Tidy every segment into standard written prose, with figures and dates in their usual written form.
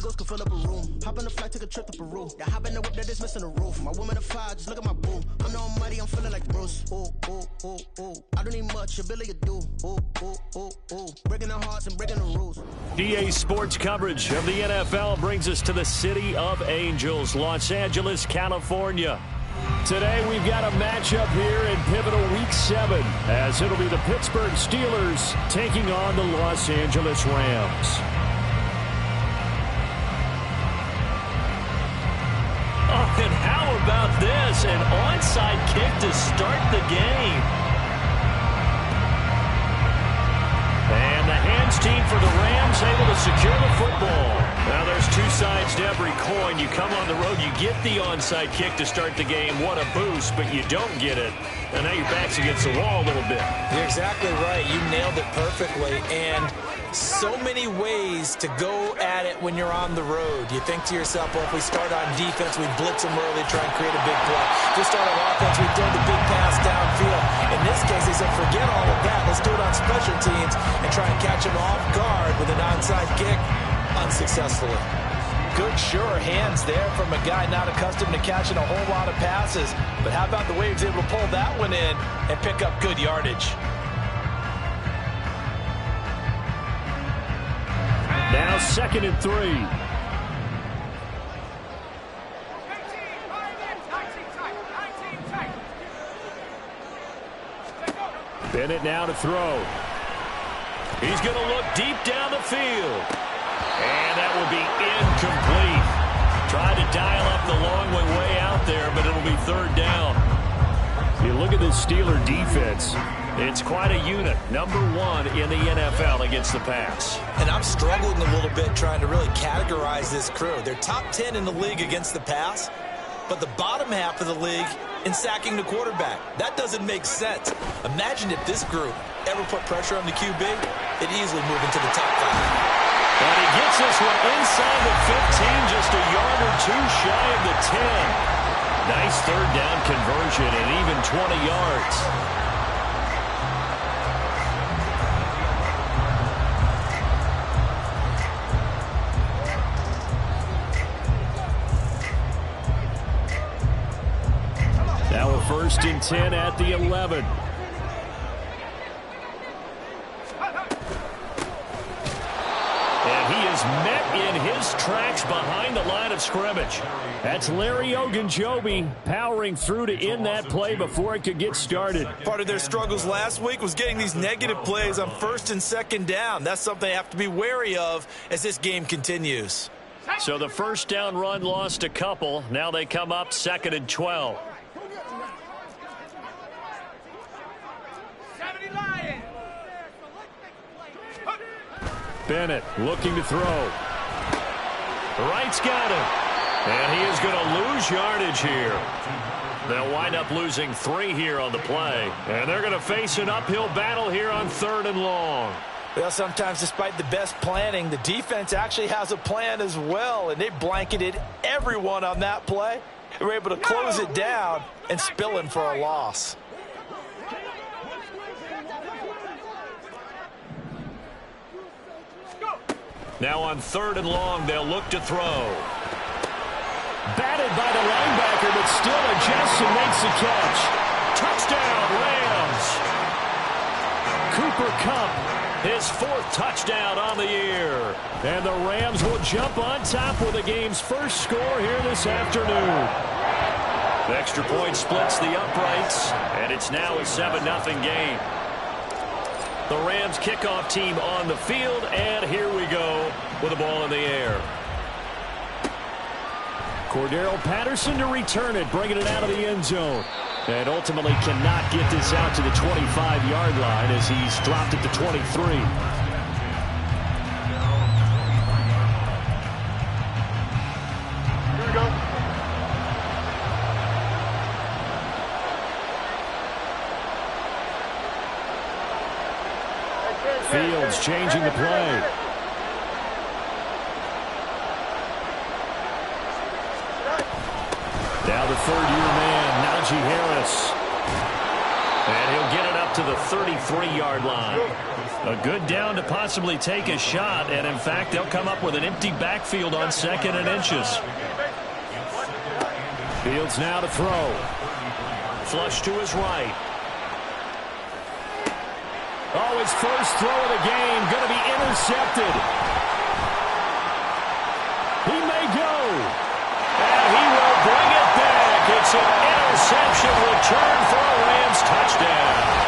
Ghost can fill up a room. Hop on the flight, take a trip to Peru. Yeah, hop in the whip that is missing the roof. My woman a fire, just look at my boo. I'm no money, I'm feeling like Bruce. Ooh, ooh, ooh, ooh. I don't need much, ability to do. Ooh, ooh, ooh, ooh. Breaking the hearts and breaking the rules. EA Sports coverage of the NFL brings us to the City of Angels, Los Angeles, California. Today we've got a matchup here in pivotal Week 7, as it'll be the Pittsburgh Steelers taking on the Los Angeles Rams. Oh, and how about this? An onside kick to start the game. And the hands team for the Rams able to secure the football. Now there's two sides to every coin. You come on the road, you get the onside kick to start the game. What a boost, but you don't get it. And now your back's against the wall a little bit. You're exactly right. You nailed it perfectly. And so many ways to go at it when you're on the road. You think to yourself, well, if we start on defense, we blitz them early, try and create a big play. If we start on offense, we throw the big pass downfield. In this case, they said, forget all of that. Let's do it on special teams and try and catch them off guard with an onside kick unsuccessfully. Good, sure hands there from a guy not accustomed to catching a whole lot of passes. But how about the way he was able to pull that one in and pick up good yardage? Now 2nd and 3. Bennett now to throw. He's going to look deep down the field. And that will be incomplete. Tried to dial up the long way out there, but it'll be 3rd down. You look at this Steeler defense. It's quite a unit. Number 1 in the NFL against the pass. And I'm struggling a little bit trying to really categorize this crew. They're top 10 in the league against the pass, but the bottom half of the league in sacking the quarterback. That doesn't make sense. Imagine if this group ever put pressure on the QB, they'd easily move into the top 5. And he gets this one inside the 15, just a yard or two shy of the 10. Nice 3rd down conversion and even 20 yards. Now a 1st and 10 at the 11. And he is met in his tracks behind the line of scrimmage. That's Larry Ogunjobi powering through to end that play before it could get started. Part of their struggles last week was getting these negative plays on 1st and 2nd down. That's something they have to be wary of as this game continues. So the 1st down run lost a couple. Now they come up 2nd and 12. Bennett looking to throw. Wright's got him. And he is going to lose yardage here. They'll wind up losing 3 here on the play. And they're going to face an uphill battle here on 3rd and long. Well, sometimes despite the best planning, the defense actually has a plan as well. And they blanketed everyone on that play. They were able to close it down and spill in for a loss. Now on 3rd and long, they'll look to throw. Batted by the linebacker, but still adjusts and makes the catch. Touchdown, Rams. Cooper Kupp, his 4th touchdown on the year. And the Rams will jump on top with the game's first score here this afternoon. The extra point splits the uprights, and it's now a 7-0 game. The Rams kickoff team on the field, and here we go with the ball in the air. Cordero Patterson to return it, bringing it out of the end zone. And ultimately cannot get this out to the 25-yard line as he's dropped it to 23. Here we go. Fields changing the play. Now the 3rd-year man, Najee Harris. And he'll get it up to the 33-yard line. A good down to possibly take a shot, and in fact, they'll come up with an empty backfield on 2nd and inches. Fields now to throw. Flush to his right. Oh, his first throw of the game going to be intercepted. He may go. And he will bring it back. It's an interception return for a Rams touchdown.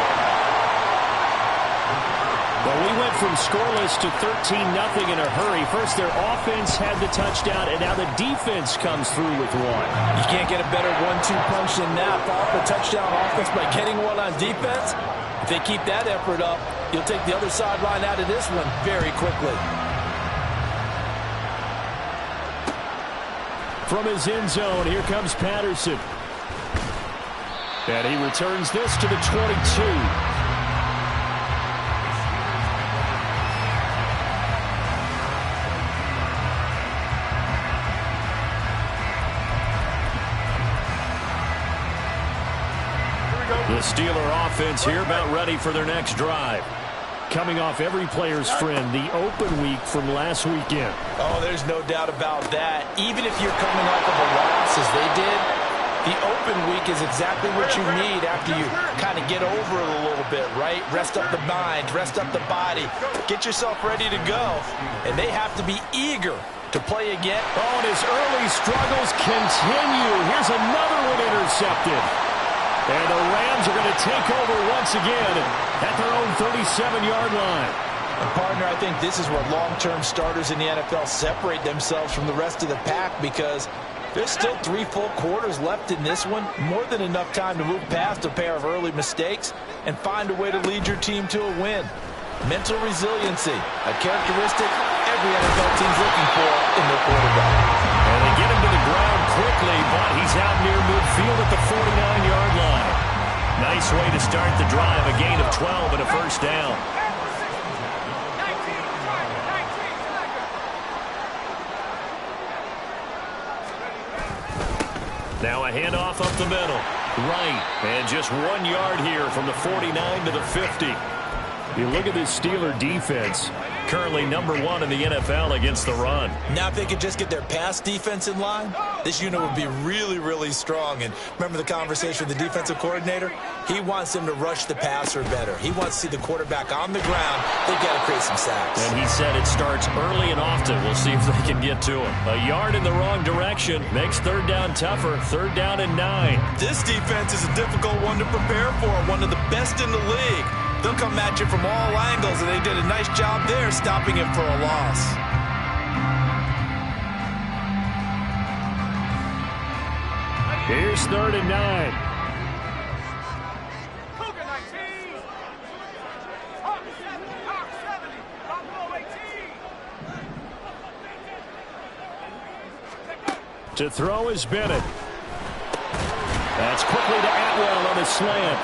Well, we went from scoreless to 13-0 in a hurry. First, their offense had the touchdown, and now the defense comes through with one. You can't get a better 1-2 punch than that. Follow up a touchdown offense by getting one on defense. If they keep that effort up, you'll take the other sideline out of this one very quickly. From his end zone, here comes Patterson. And he returns this to the 22. The Steeler offense here about ready for their next drive. Coming off every player's friend, the open week from last weekend. Oh, there's no doubt about that. Even if you're coming off of a loss as they did, the open week is exactly what you need after you kind of get over it a little bit, right? Rest up the mind, rest up the body, get yourself ready to go. And they have to be eager to play again. Oh, and his early struggles continue. Here's another one intercepted. And the Rams are going to take over once again at their own 37-yard line. And partner, I think this is where long-term starters in the NFL separate themselves from the rest of the pack, because there's still 3 full quarters left in this one. More than enough time to move past a pair of early mistakes and find a way to lead your team to a win. Mental resiliency, a characteristic every NFL team's looking for in their quarterback. And they get him to the ground quickly, but he's out near midfield at the 49-yard line. Nice way to start the drive, a gain of 12 and a first down. Now a handoff up the middle. Right, and just 1 yard here from the 49 to the 50. You look at this Steeler defense, currently #1 in the NFL against the run. Now if they could just get their pass defense in line, this unit would be really, really strong. And remember the conversation with the defensive coordinator? He wants them to rush the passer better. He wants to see the quarterback on the ground. They've got to create some sacks. And he said it starts early and often. We'll see if they can get to him. A yard in the wrong direction makes 3rd down tougher. 3rd down and 9. This defense is a difficult one to prepare for, one of the best in the league. They'll come at you from all angles, and they did a nice job there stopping him for a loss. Here's 3rd and 9. To throw is Bennett. That's quickly to Atwell on a slant.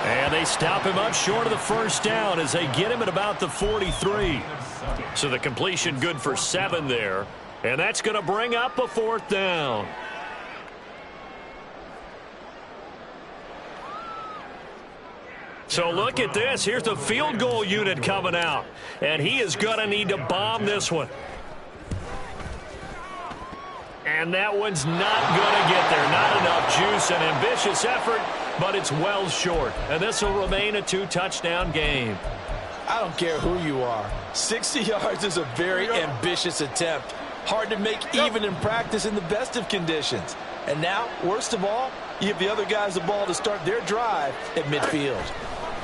And they stop him up short of the first down as they get him at about the 43. So the completion good for 7 there. And that's going to bring up a 4th down. So look at this. Here's the field goal unit coming out. And he is going to need to bomb this one. And that one's not going to get there. Not enough juice. An ambitious effort, but it's well short. And this will remain a 2-touchdown game. I don't care who you are. 60 yards is a very ambitious attempt. Hard to make even in practice in the best of conditions. And now, worst of all, you give the other guys the ball to start their drive at midfield.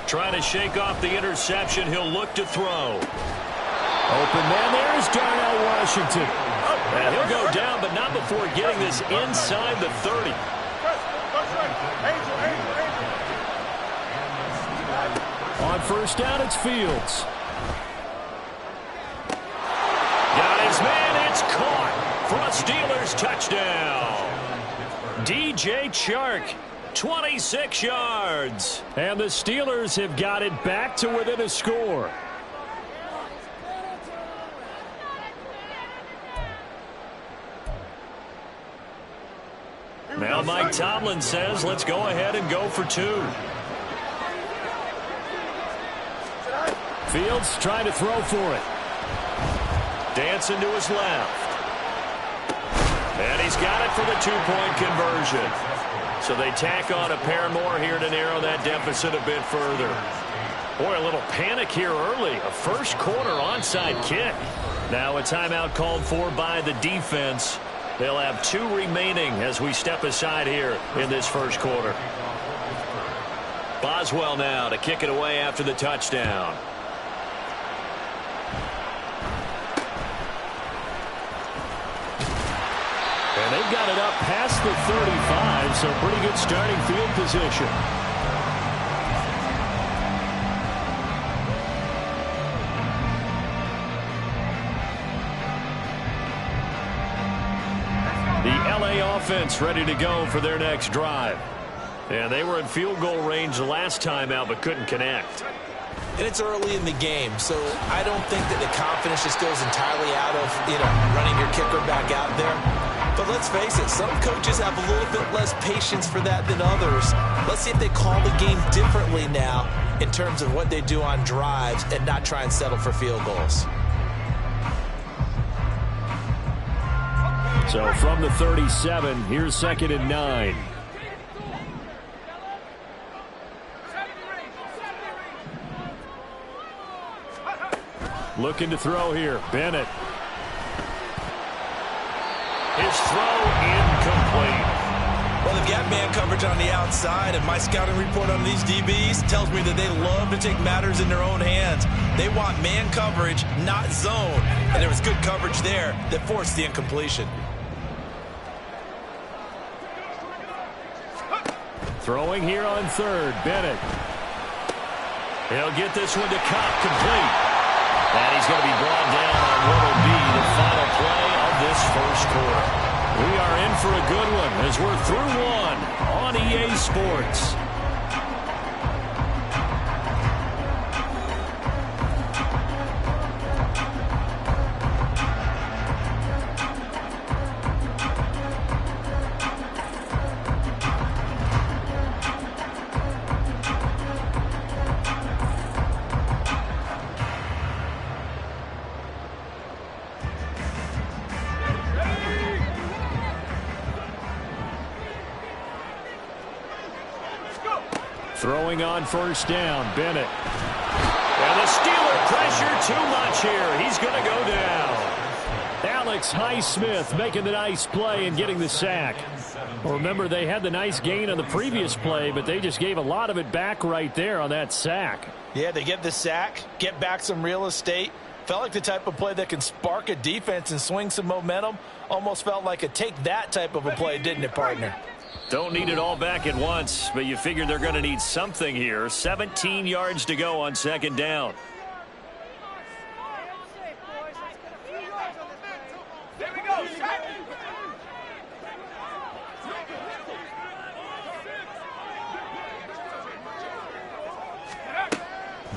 Trying to shake off the interception. He'll look to throw. Open man. There's Darnell Washington. And he'll go down, but not before getting this inside the 30. On first down, it's Fields. Got his man. It's caught for a Steelers touchdown. DJ Chark, 26 yards. And the Steelers have got it back to within a score. Now Mike Tomlin says, let's go ahead and go for 2. Fields trying to throw for it. Dancing to his left. And he's got it for the two-point conversion. So they tack on a pair more here to narrow that deficit a bit further. Boy, a little panic here early. A first quarter onside kick. Now a timeout called for by the defense. They'll have 2 remaining as we step aside here in this first quarter. Boswell now to kick it away after the touchdown. And they've got it up past the 35, so pretty good starting field position. The LA offense ready to go for their next drive. And they were in field goal range the last time out, but couldn't connect. And it's early in the game, so I don't think that the confidence just goes entirely out of, running your kicker back out there. But let's face it, some coaches have a little bit less patience for that than others. Let's see if they call the game differently now in terms of what they do on drives and not try and settle for field goals. So from the 37, here's 2nd and 9. Looking to throw here. Bennett. His throw incomplete. Well, they've got man coverage on the outside, and my scouting report on these DBs tells me that they love to take matters in their own hands. They want man coverage, not zone. And there was good coverage there that forced the incompletion. Throwing here on 3rd. Bennett. He'll get this one to Cobb, complete. And he's going to be brought down on what will be the final play of this first quarter. We are in for a good one as we're through one on EA Sports. Throwing on 1st down, Bennett. And the Steeler pressure too much here. He's going to go down. Alex Highsmith making the nice play and getting the sack. Well, remember, they had the nice gain on the previous play, but they just gave a lot of it back right there on that sack. Yeah, they get the sack, get back some real estate. Felt like the type of play that can spark a defense and swing some momentum. Almost felt like a take that type of a play, didn't it, partner? Don't need it all back at once, but you figure they're going to need something here. 17 yards to go on 2nd down.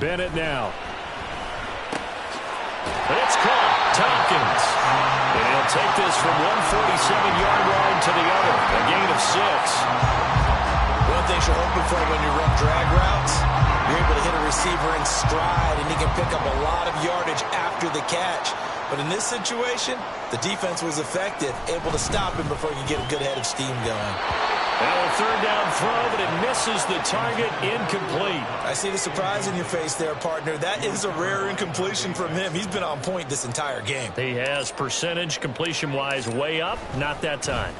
Bennett now. It's caught. Tompkins. And he'll take this from 147-yard line to the other. A gain of 6. One thing you're hoping for when you run drag routes, you're able to hit a receiver in stride, and he can pick up a lot of yardage after the catch. But in this situation, the defense was effective, able to stop him before you get a good head of steam going. Now a 3rd down throw, but it misses the target, incomplete. I see the surprise in your face there, partner. That is a rare incompletion from him. He's been on point this entire game. He has percentage completion-wise way up, not that time.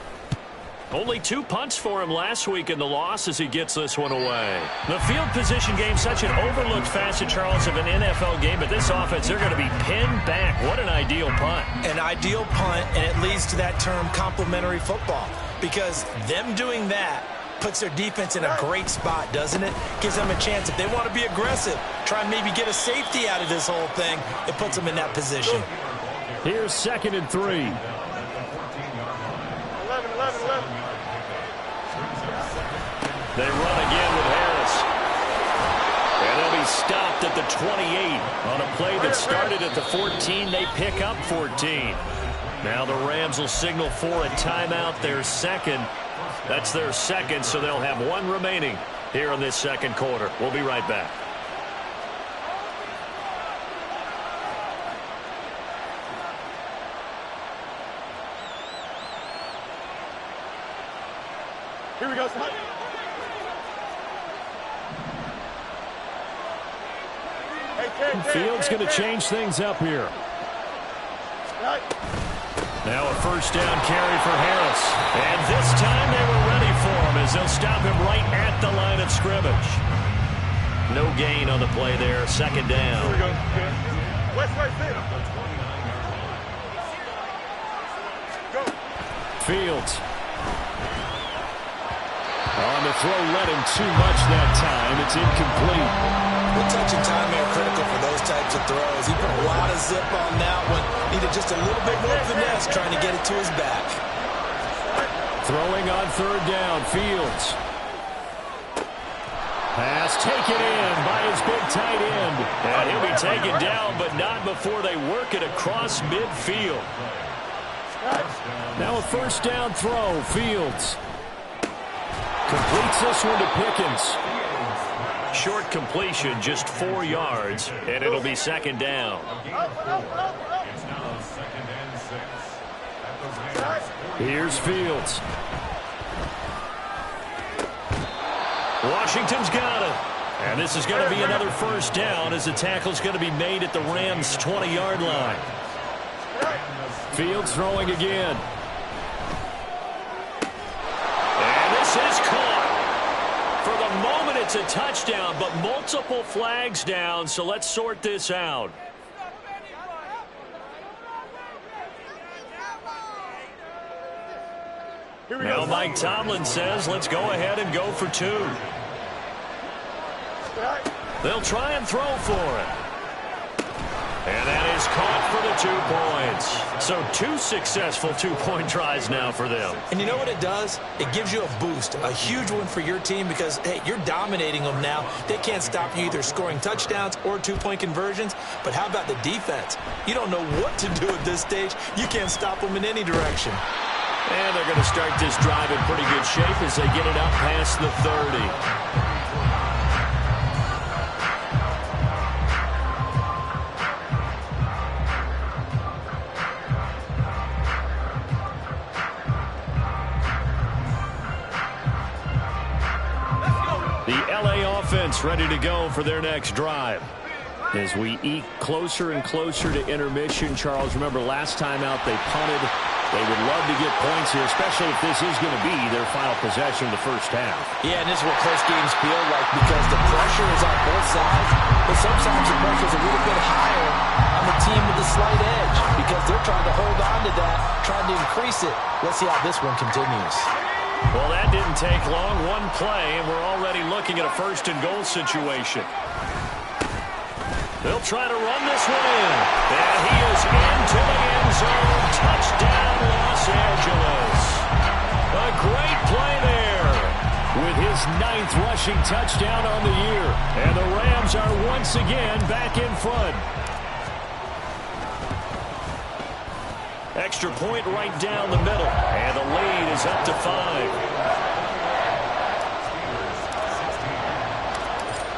Only 2 punts for him last week in the loss as he gets this one away. The field position game, such an overlooked facet, Charles, of an NFL game, but this offense, they're going to be pinned back. What an ideal punt. An ideal punt, and it leads to that term complementary football, because them doing that puts their defense in a great spot, doesn't it? Gives them a chance. If they want to be aggressive, try and maybe get a safety out of this whole thing, it puts them in that position. Here's 2nd and 3. 11. They run again with Harris. And they'll be stopped at the 28. On a play that started at the 14, they pick up 14. Now the Rams will signal for a timeout, their second. That's their second, so they'll have 1 remaining here in this second quarter. We'll be right back. Here we go. Fields going to change things up here. Now a first down carry for Harris. And this time they were ready for him as they'll stop him right at the line of scrimmage. No gain on the play there. Second down. Here we go. West, go. Fields. On the throw, led him too much that time. It's incomplete. The touch and time are critical for those types of throws. He put a lot of zip on that one. Needed just a little bit more finesse trying to get it to his back. Throwing on third down, Fields. Pass taken in by his big tight end. And he'll be taken down, but not before they work it across midfield. Now a first down throw, Fields. Completes this one to Pickens. Short completion, just 4 yards, and it'll be second down. Here's Fields. Washington's got it. And this is going to be another first down as the tackle's going to be made at the Rams' 20-yard line. Fields throwing again. And this is caught. For the moment, it's a touchdown, but multiple flags down, so let's sort this out. Now Mike Tomlin says, let's go ahead and go for 2. They'll try and throw for it. And that is caught for the 2 points. So 2 successful 2-point tries now for them. And you know what it does? It gives you a boost, a huge one for your team because, hey, you're dominating them now. They can't stop you either scoring touchdowns or 2-point conversions. But how about the defense? You don't know what to do at this stage. You can't stop them in any direction. And they're going to start this drive in pretty good shape as they get it up past the 30. Offense ready to go for their next drive. As we eke closer and closer to intermission, Charles, remember last time out they punted. They would love to get points here, especially if this is going to be their final possession of the first half. Yeah, and this is what close games feel like because the pressure is on both sides, but sometimes the pressure is a little bit higher on the team with the slight edge because they're trying to hold on to that, trying to increase it. Let's see how this one continues. Well, that didn't take long. 1 play, and we're already looking at a first-and-goal situation. They'll try to run this one in. And he is into the end zone. Touchdown, Los Angeles. A great play there with his 9th rushing touchdown on the year. And the Rams are once again back in front. Extra point right down the middle. And the lead is up to 5.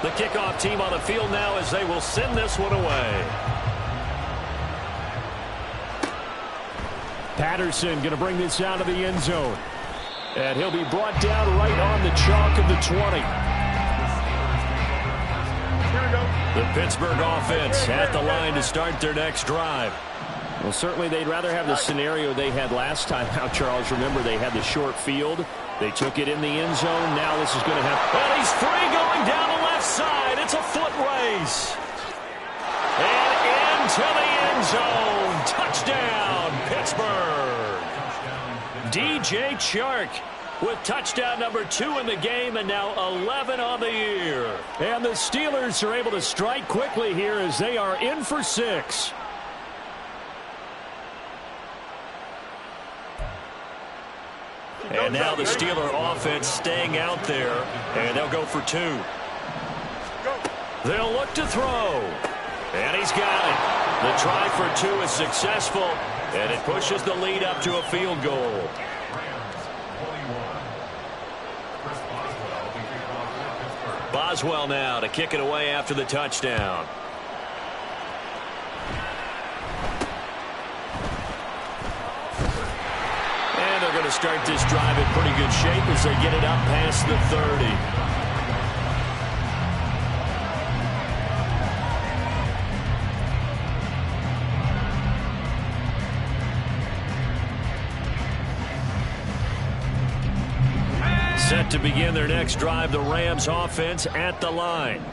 The kickoff team on the field now as they will send this one away. Patterson going to bring this out of the end zone. And he'll be brought down right on the chalk of the 20. The Pittsburgh offense at the line to start their next drive. Well, certainly they'd rather have the scenario they had last time out, Charles. Remember, they had the short field. They took it in the end zone. Now this is going to happen. And he's free going down the left side. It's a foot race. And into the end zone. Touchdown, Pittsburgh. DJ Chark with touchdown number 2 in the game and now 11 on the year. And the Steelers are able to strike quickly here as they are in for 6. And now the Steeler offense staying out there, and they'll go for 2. They'll look to throw, and he's got it. The try for 2 is successful, and it pushes the lead up to a field goal. Boswell now to kick it away after the touchdown. to start this drive in pretty good shape as they get it up past the 30. Set to begin their next drive, the Rams offense at the line.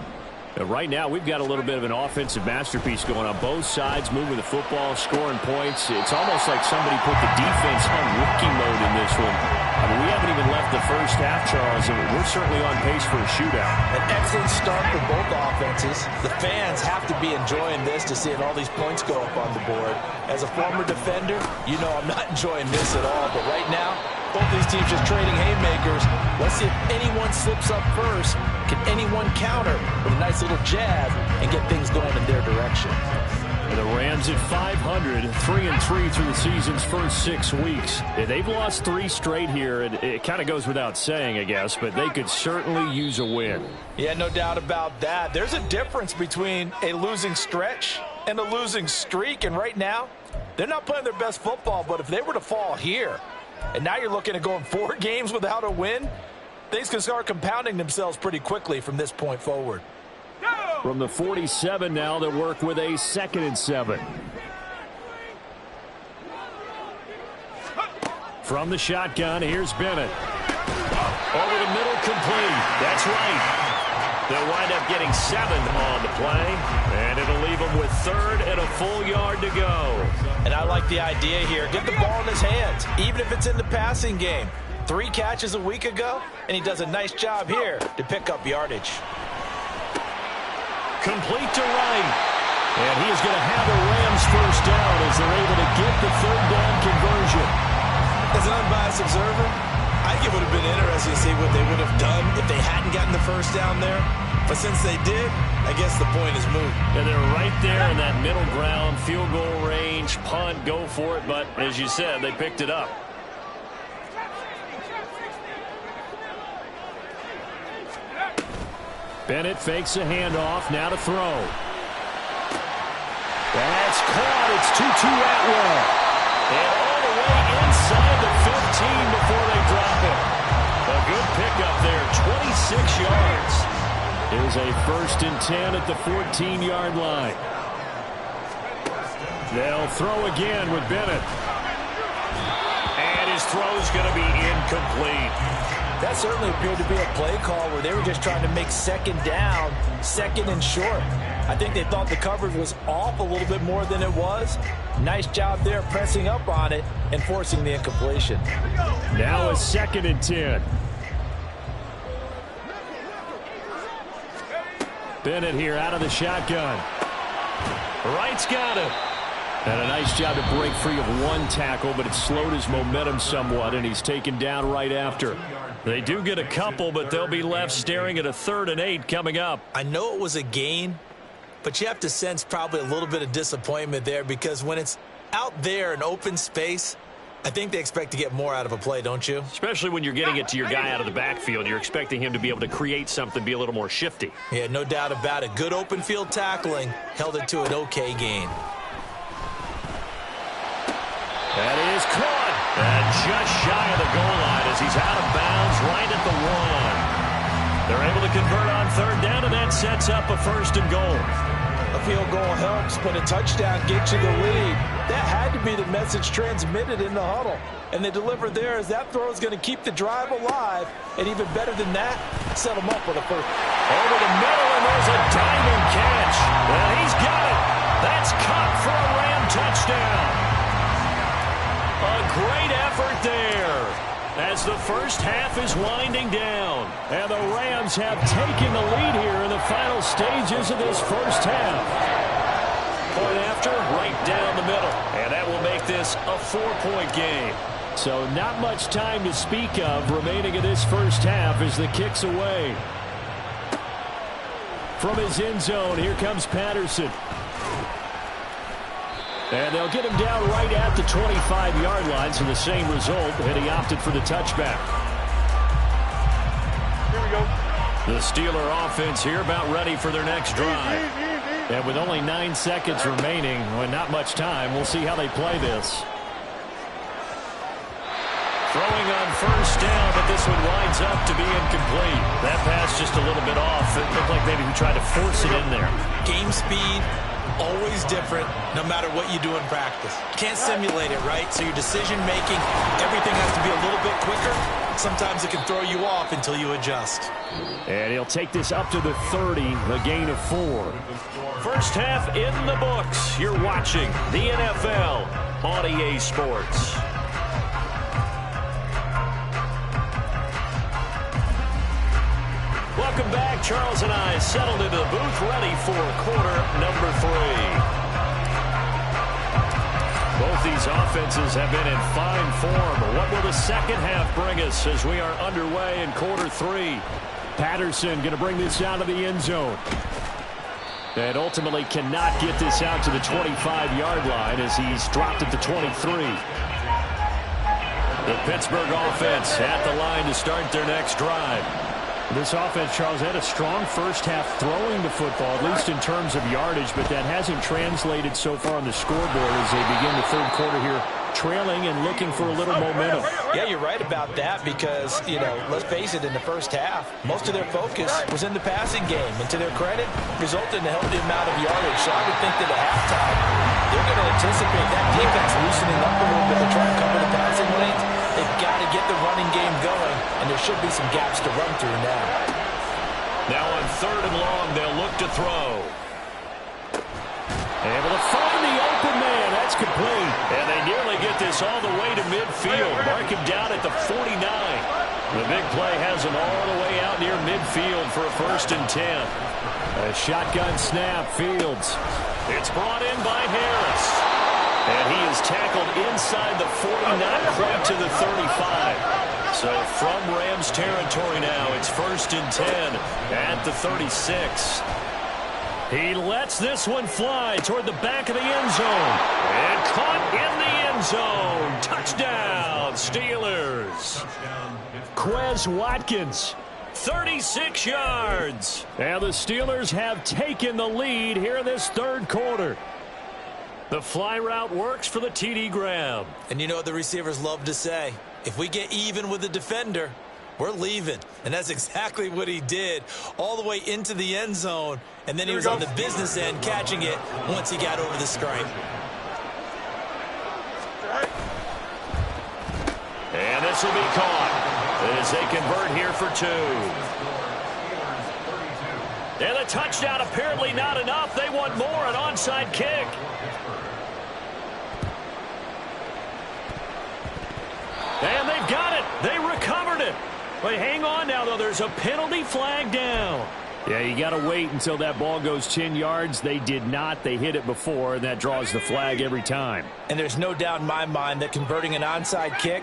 Right now, we've got a little bit of an offensive masterpiece going on both sides, moving the football, scoring points. It's almost like somebody put the defense on rookie mode in this one. I mean, we haven't even left the first half, Charles, and we're certainly on pace for a shootout. An excellent start for both offenses. The fans have to be enjoying this to seeing all these points go up on the board. As a former defender, you know I'm not enjoying this at all, but right now, both these teams just trading haymakers. Let's see if anyone slips up first. Can anyone counter with a nice little jab and get things going in their direction? And the Rams at 500, 3-3 through the season's first 6 weeks. They've lost 3 straight here, and it kind of goes without saying, I guess, but they could certainly use a win. Yeah, no doubt about that. There's a difference between a losing stretch and a losing streak, and right now, they're not playing their best football, but if they were to fall here, and now you're looking at going 4 games without a win, things can start compounding themselves pretty quickly from this point forward. From the 47 now, they'll work with a 2nd and 7. From the shotgun, here's Bennett. Over the middle, complete. That's right. They'll wind up getting 7 on the play, and it'll leave them with 3rd and a full yard to go. And I like the idea here. Get the ball in his hands, even if it's in the passing game. 3 catches a week ago, and he does a nice job here to pick up yardage. Complete to Wright. And he is going to have the Rams first down as they're able to get the 3rd down conversion. As an unbiased observer, I think it would have been interesting to see what they would have done if they hadn't gotten the first down there. But since they did, I guess the point is moot. And they're right there in that middle ground, field goal range, punt, go for it. But as you said, they picked it up. Bennett fakes a handoff, now to throw. That's caught. It's Tutu Atwell. And all the way inside the 15 before they drop it. A good pickup there, 26 yards. Is a 1st and 10 at the 14-yard line. They'll throw again with Bennett. And his throw's going to be incomplete. That certainly appeared to be a play call where they were just trying to make 2nd down, 2nd and short. I think they thought the coverage was off a little bit more than it was. Nice job there pressing up on it and forcing the incompletion. Now a 2nd and 10. Bennett here out of the shotgun. Wright's got it. And a nice job to break free of 1 tackle, but it slowed his momentum somewhat, and he's taken down right after. They do get a couple, but they'll be left staring at a 3rd and 8 coming up. I know it was a gain, but you have to sense probably a little bit of disappointment there because when it's out there in open space, I think they expect to get more out of a play, don't you? Especially when you're getting it to your guy out of the backfield. You're expecting him to be able to create something, be a little more shifty. Yeah, no doubt about it. Good open field tackling held it to an okay gain. That is caught. And just shy of the goal line as he's out of bounds right at the 1. They're able to convert on 3rd down, and that sets up a 1st and goal. A field goal helps, but a touchdown gets you the lead. That had to be the message transmitted in the huddle. And they delivered there as that throw is going to keep the drive alive. And even better than that, set them up with a 1st. Over the middle, and there's a diving catch. Well, he's got it. That's caught for a Ram touchdown. A great effort there as the first half is winding down. And the Rams have taken the lead here in the final stages of this first half. Point after, right down the middle. And that will make this a 4-point game. So not much time to speak of remaining in this first half as the kick's away. From his end zone, here comes Patterson. And they'll get him down right at the 25-yard line, so the same result, and he opted for the touchback. Here we go. The Steeler offense here about ready for their next drive. And with only 9 seconds remaining, well, not much time, we'll see how they play this. Throwing on first down, but this one winds up to be incomplete. That pass just a little bit off. It looked like maybe he tried to force it in there. Game speed, always different, no matter what you do in practice. You can't simulate it, right? So your decision-making, everything has to be a little bit quicker. Sometimes it can throw you off until you adjust. And he'll take this up to the 30, a gain of 4. First half in the books. You're watching the NFL on EA Sports. Welcome back. Charles and I settled into the booth, ready for quarter number 3. Both these offenses have been in fine form. What will the second half bring us as we are underway in quarter 3? Patterson going to bring this out of the end zone. And ultimately cannot get this out to the 25-yard line as he's dropped at the 23. The Pittsburgh offense at the line to start their next drive. This offense, Charles, had a strong first half throwing the football, at least in terms of yardage, but that hasn't translated so far on the scoreboard as they begin the third quarter here, trailing and looking for a little momentum. Yeah, you're right about that because, let's face it, in the first half, most of their focus was in the passing game. And to their credit, resulted in a healthy amount of yardage. So I would think that at halftime, they're going to anticipate that defense loosening up a little bit to try and cover the passing lanes. They've got to get the running game going, and there should be some gaps to run through now. Now on third and long, they'll look to throw. Able to find the open man. That's complete. And they nearly get this all the way to midfield. Mark him down at the 49. The big play has him all the way out near midfield for a 1st and 10. A shotgun snap, Fields. It's brought in by Harris. And he is tackled inside the 40, not quite to the 35. So from Rams territory now, it's 1st and 10 at the 36. He lets this one fly toward the back of the end zone. And caught in the end zone. Touchdown, Steelers. Quez Watkins, 36 yards. And the Steelers have taken the lead here in this third quarter. The fly route works for the TD Graham. And you know what the receivers love to say? If we get even with the defender, we're leaving. And that's exactly what he did, all the way into the end zone. And then he was on the business end catching it once he got over the stripe. And this will be caught as they convert here for 2. And the touchdown apparently not enough. They want more, an onside kick. And they've got it. They recovered it. But hang on now, though. There's a penalty flag down. Yeah, you got to wait until that ball goes 10 yards. They did not. They hit it before, and that draws the flag every time. And there's no doubt in my mind that converting an onside kick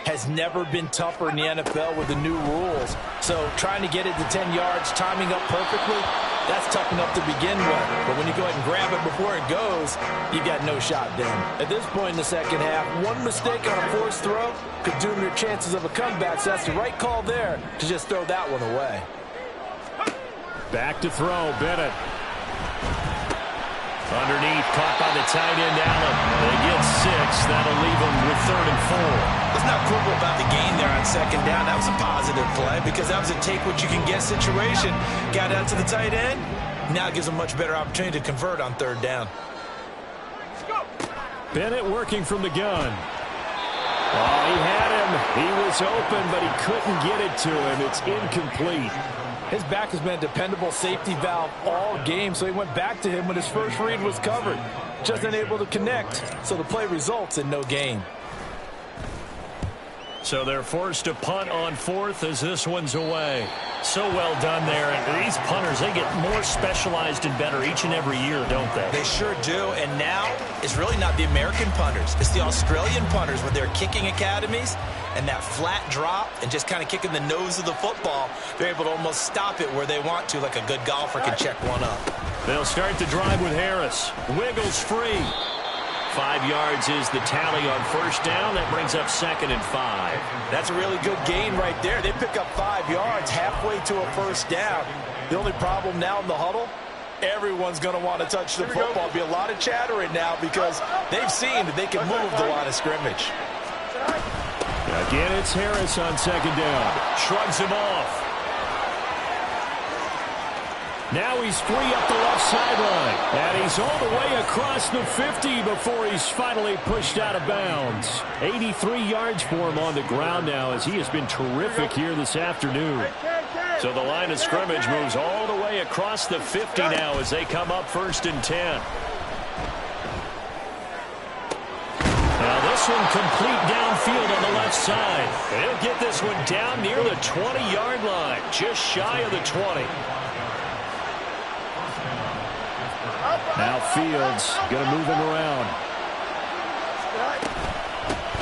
has never been tougher in the NFL with the new rules. So trying to get it to 10 yards, timing up perfectly, that's tough enough to begin with. But when you go ahead and grab it before it goes, you've got no shot then. At this point in the second half, one mistake on a forced throw could doom your chances of a comeback. So that's the right call there to just throw that one away. Back to throw, Bennett. Underneath, caught by the tight end, Allen. They get 6. That'll leave them with 3rd and 4. Let's not quibble about the gain there on second down. That was a positive play because that was a take-what-you-can-get situation. Got out to the tight end. Now gives them a much better opportunity to convert on 3rd down. Bennett working from the gun. Oh, he had him. He was open, but he couldn't get it to him. It's incomplete. His back has been a dependable safety valve all game, so he went back to him when his first read was covered. Just unable to connect, so the play results in no gain. So they're forced to punt on 4th as this one's away. So well done there. And these punters, they get more specialized and better each and every year, don't they? They sure do. And now it's really not the American punters. It's the Australian punters with their kicking academies and that flat drop and just kind of kicking the nose of the football. They're able to almost stop it where they want to, like a good golfer can check one up. They'll start the drive with Harris. Wiggles free. 5 yards is the tally on 1st down. That brings up 2nd and 5. That's a really good gain right there. They pick up 5 yards halfway to a 1st down. The only problem now in the huddle, everyone's going to want to touch the football. There'll be a lot of chattering now because they've seen that they can move the line of scrimmage. Yeah, Again, it's Harris on second down. Shrugs him off. Now he's free up the left sideline. And he's all the way across the 50 before he's finally pushed out of bounds. 83 yards for him on the ground now as he has been terrific here this afternoon. So the line of scrimmage moves all the way across the 50 now as they come up 1st and 10. Now this one complete downfield on the left side. And he'll get this one down near the 20-yard line, just shy of the 20. Now Fields going to move him around.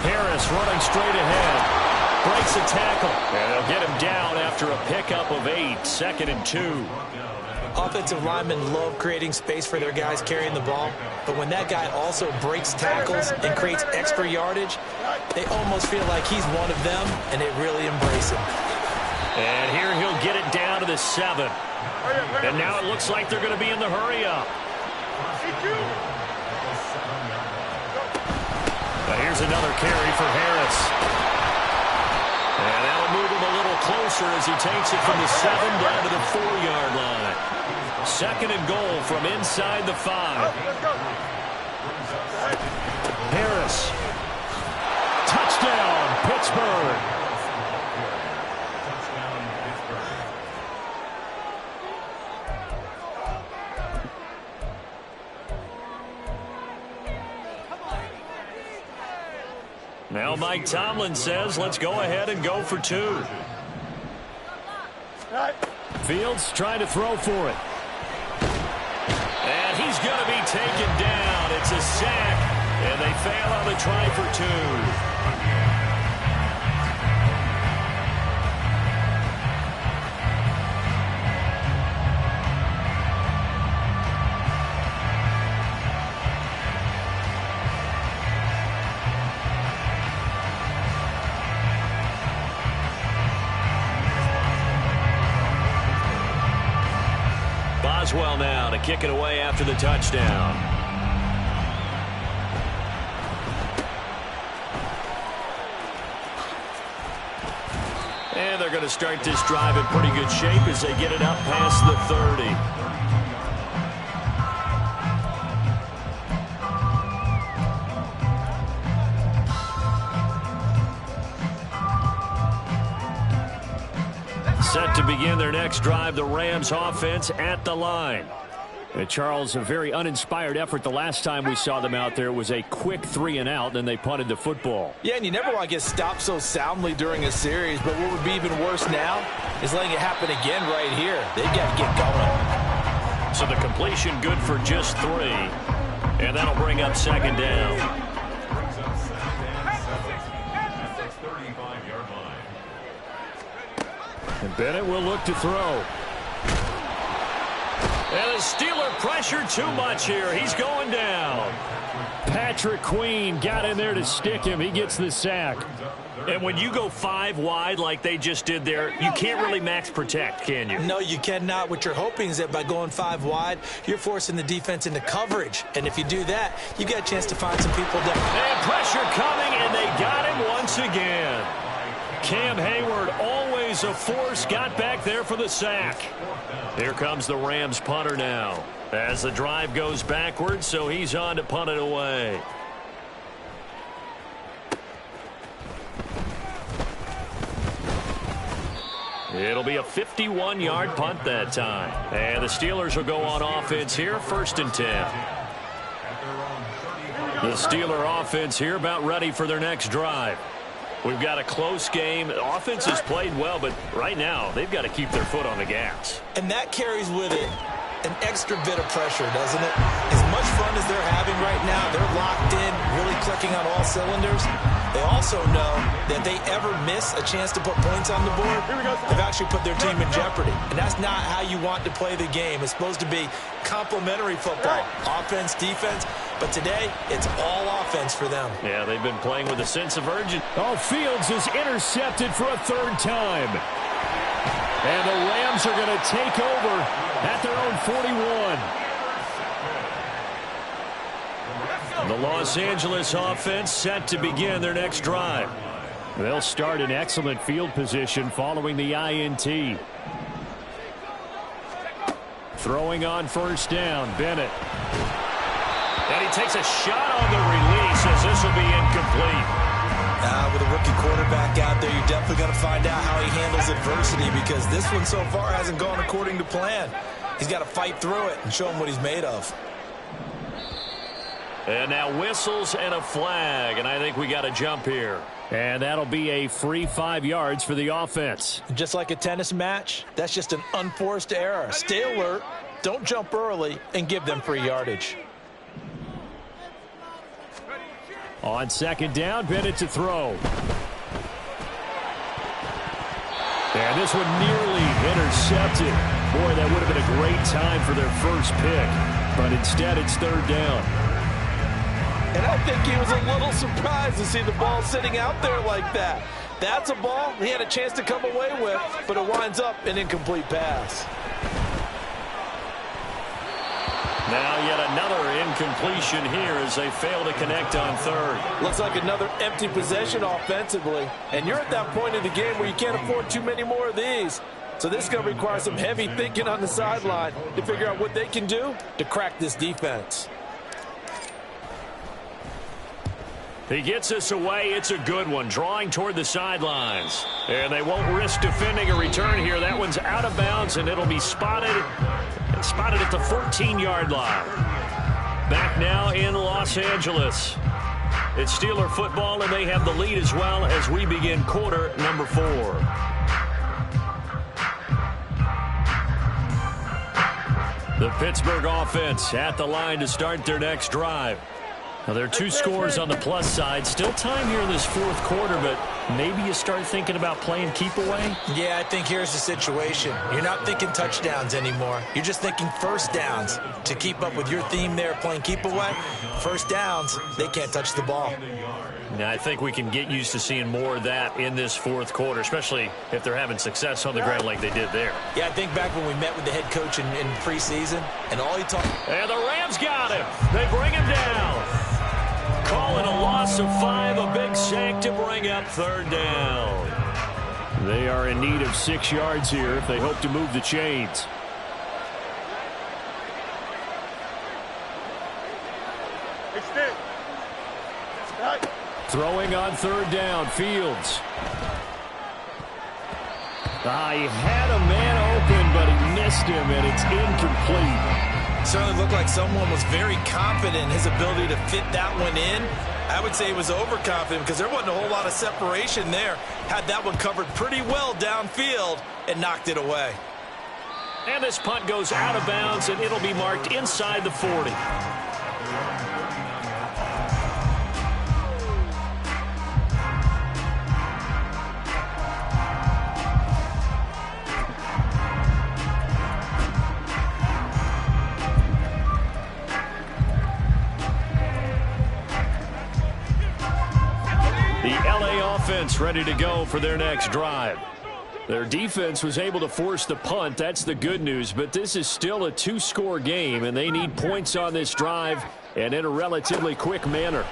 Harris running straight ahead. Breaks a tackle. And they'll get him down after a pickup of 8, 2nd and 2. Offensive linemen love creating space for their guys carrying the ball. But when that guy also breaks tackles and creates extra yardage, they almost feel like he's one of them, and they really embrace him. And here he'll get it down to the 7. And now it looks like they're going to be in the hurry-up. Now here's another carry for Harris. And that'll move him a little closer as he takes it from the 7 down to the 4-yard line. 2nd and goal from inside the 5. Harris. Touchdown, Pittsburgh. Now Mike Tomlin says, let's go ahead and go for 2. Fields trying to throw for it. And he's going to be taken down. It's a sack, and they fail on the try for 2. Boswell now to kick it away after the touchdown. And they're going to start this drive in pretty good shape as they get it up past the 30. Set to begin their next drive, the Rams offense at the line. And Charles, a very uninspired effort the last time we saw them out there. It was a quick 3-and-out, then they punted the football. Yeah, and you never want to get stopped so soundly during a series, but what would be even worse now is letting it happen again right here. They've got to get going. So the completion good for just 3, and that'll bring up 2nd down. And Bennett will look to throw. And the Steeler pressure too much here. He's going down. Patrick Queen got in there to stick him. He gets the sack. And when you go 5 wide like they just did there, you can't really max protect, can you? No, you cannot. What you're hoping is that by going 5 wide, you're forcing the defense into coverage. And if you do that, you get a chance to find some people down. And pressure coming, and they got him once again. Cam Hayward, always a force, got back there for the sack. Here comes the Rams punter now as the drive goes backwards, so he's on to punt it away. It'll be a 51-yard punt that time. And the Steelers will go on offense here, 1st and 10. The Steeler offense here about ready for their next drive. We've got a close game. The offense has played well, but right now they've got to keep their foot on the gas. And that carries with it an extra bit of pressure, doesn't it? As much fun as they're having right now, they're locked in, really clicking on all cylinders. They also know that they ever miss a chance to put points on the board, they've actually put their team in jeopardy. And that's not how you want to play the game. It's supposed to be complementary football, offense, defense. But today, it's all offense for them. Yeah, they've been playing with a sense of urgency. Oh, Fields is intercepted for a 3rd time. And the Rams are going to take over at their own 41. The Los Angeles offense set to begin their next drive. They'll start in excellent field position following the INT. Throwing on first down, Bennett. And he takes a shot on the release as this will be incomplete. With a rookie quarterback out there, you're definitely going to find out how he handles adversity, because this one so far hasn't gone according to plan. He's got to fight through it and show him what he's made of. And now whistles and a flag, and I think we got a jump here. And that'll be a free 5 yards for the offense. Just like a tennis match, that's just an unforced error. Stay alert, don't jump early, and give them free yardage. On second down, Bennett to throw. And this one nearly intercepted. Boy, that would have been a great time for their first pick. But instead, it's third down. And I think he was a little surprised to see the ball sitting out there like that. That's a ball he had a chance to come away with, but it winds up an incomplete pass. Now yet another incompletion here as they fail to connect on third. Looks like another empty possession offensively. And you're at that point in the game where you can't afford too many more of these. So this is going to require some heavy thinking on the sideline to figure out what they can do to crack this defense. He gets this away. It's a good one, drawing toward the sidelines. And they won't risk defending a return here. That one's out of bounds, and it'll be spotted at the 14-yard line. Back now in Los Angeles. It's Steeler football, and they have the lead as well as we begin quarter number 4. The Pittsburgh offense at the line to start their next drive. Now, there are 2 scores on the plus side. Still time here in this fourth quarter, but maybe you start thinking about playing keep away? Yeah, I think here's the situation. You're not thinking touchdowns anymore. You're just thinking first downs. To keep up with your theme there, playing keep away, first downs, they can't touch the ball. Now, I think we can get used to seeing more of that in this fourth quarter, especially if they're having success on the ground like they did there. Yeah, I think back when we met with the head coach in preseason, and all he talked... And the Rams got him. They bring him down. Calling a loss of 5, a big sack to bring up third down. They are in need of 6 yards here if they hope to move the chains. Throwing on third down, Fields. He had a man open, but he missed him, and it's incomplete. Certainly looked like someone was very confident in his ability to fit that one in. I would say he was overconfident because there wasn't a whole lot of separation there. Had that one covered pretty well downfield and knocked it away. And this punt goes out of bounds, and it'll be marked inside the 40. Offense ready to go for their next drive. Their defense was able to force the punt. That's the good news, but this is still a 2-score game, and they need points on this drive and in a relatively quick manner.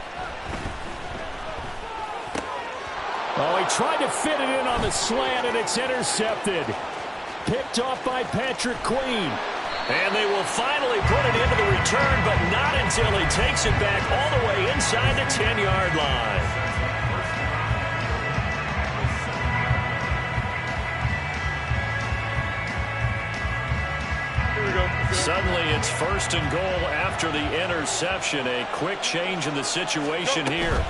He tried to fit it in on the slant, and it's intercepted. Picked off by Patrick Queen. And they will finally put it into the return, but not until he takes it back all the way inside the 10-yard line. Suddenly it's first and goal after the interception. A quick change in the situation here.